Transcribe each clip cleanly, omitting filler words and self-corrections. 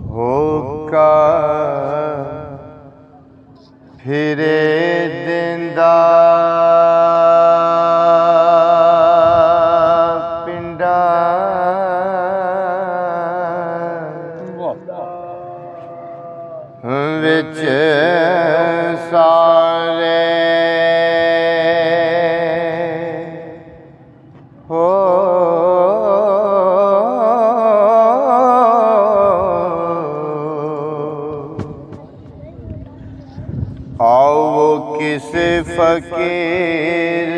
ਹੋਕਾ ਫਿਰੇ ਦਿੰਦਾ ਪਿੰਡਾਂ ਵਿੱਚ ਸਾਰੇ ਹੋ आओ किस फकीर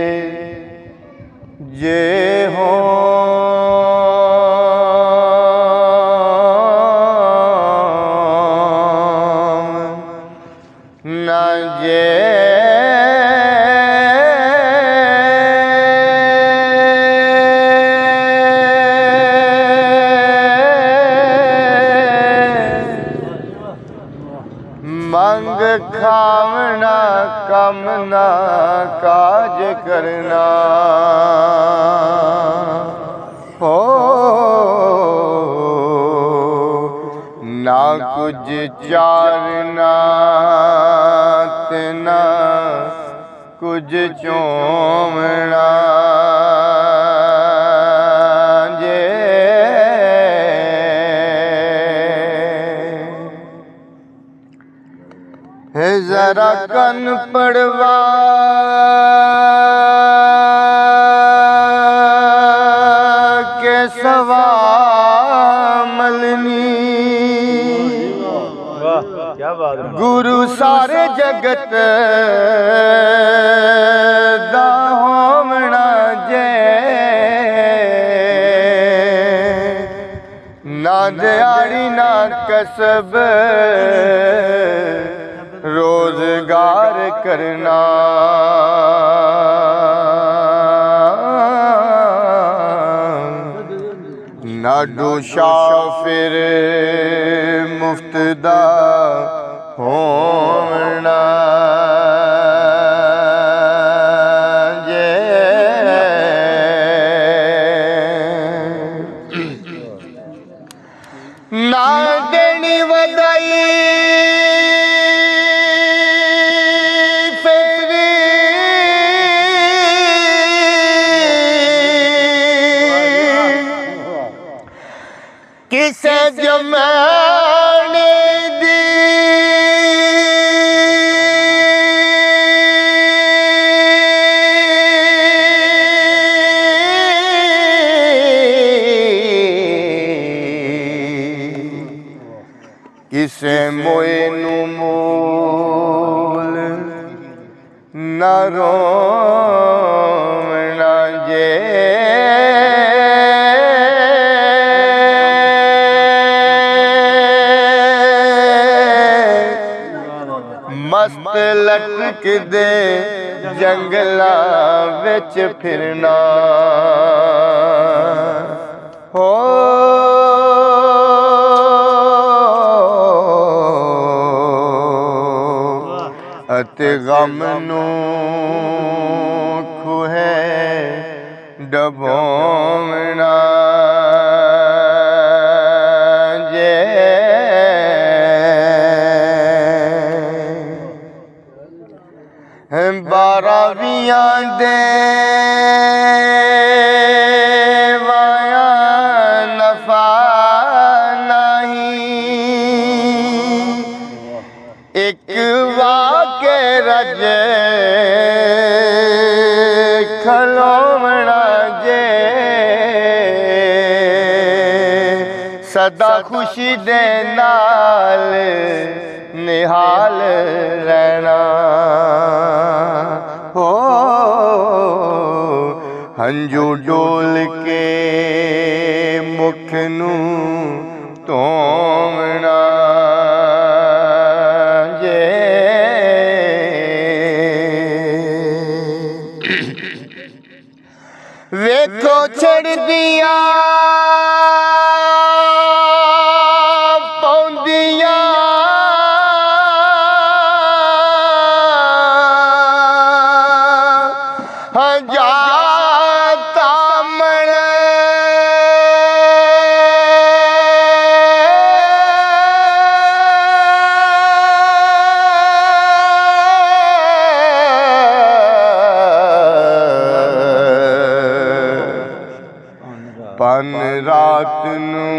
जे हो न जे मंग खावना कम ना काज करना हो ना कुछ चारना ते ना कुछ चोमना जरा कन पड़वा के सवा मलनी गुरु सारे जगत दा होवना जे ना दिहाड़ी ना कसब रोजगार करना नाडू शाफिर मुफ्त दा होना जे ना देनी वदाई किसे जमाने दी किसे मोए नू मोल ना रोवना जे मस्त लटक दे जंगला विच फिरना हो अते गम नू खुहे डबोवना बारावियां दे वाया नफा नहीं एक वाके रज खलोवना जे सदा खुशी दे नाल निहाल रहना हो हंजू डोल के मुख नू धोवना जे वेखो छड़ दिया पौंदिया ਜਾਤਾ ਮਣ ਪਨ ਰਾਤ ਨੂੰ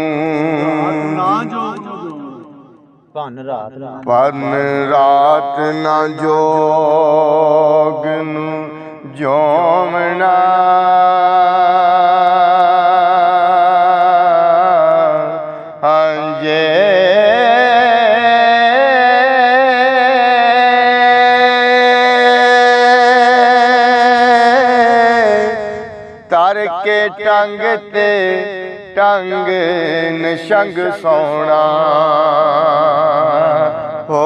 ਭਨ ਰਾਤ ਨਾ ਜੋਗ ਨੂੰ ਜੋਮਣਾ ਹੰਜੇ ਤਰ ਕੇ ਟੰਗ ਤੇ ਟੰਗ ਨਿਸ਼ੰਗ ਸੋਣਾ ਹੋ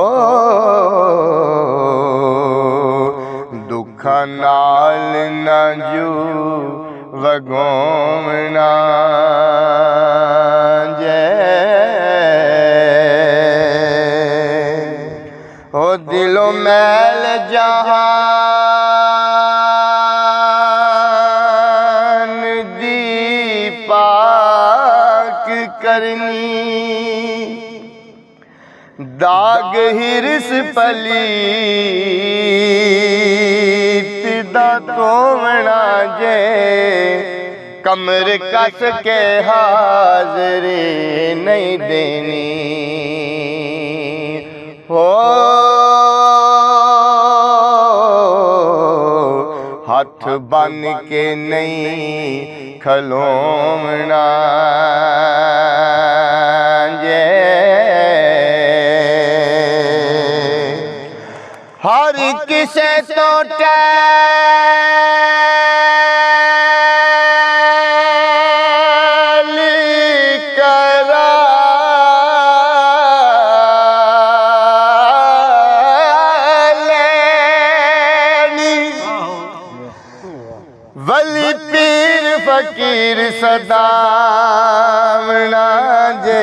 ਦੁੱਖਾਂ ਨਾਲ ਨਾ ਜੂ ਵਗੋਮਣਾ ਜੈ ਹੋ ਦਿਲੋਂ ਮੈਲ ਜਹਾਨ ਦੀ ਪਾਕ ਕਰਨੀ ਦਾਗ ਹਿਰਸ ਪਲੀਤ ਦਾ ਧੋਵਣਾ ਜੇ ਕਮਰ ਕਸ ਕੇ ਹਾਜ਼ਰੀ ਨਹੀਂ ਦੇਣੀ ਹੋ ਹੱਥ ਬੰਨ ਕੇ ਨਹੀਂ ਖਲੋਵਣਾ ਜੇ ਹਰ ਕਿਸੇ ਤੋਂ ਟੈਲ ਕਰਾ ਲੈਣੀ ਵਲੀ ਪੀਰ ਫਕੀਰ ਸਦਾਵਣਾ ਜੇ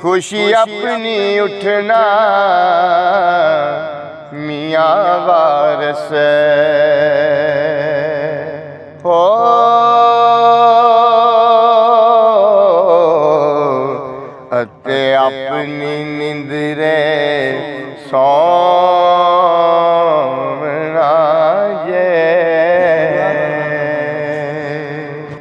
ਖੁਸ਼ੀ ਆਪਣੀ ਉਠਣਾ ਮੀਆਂ ਵਾਰਸ ਹੋ ਅਤੇ ਆਪਣੀ ਨਿੰਦ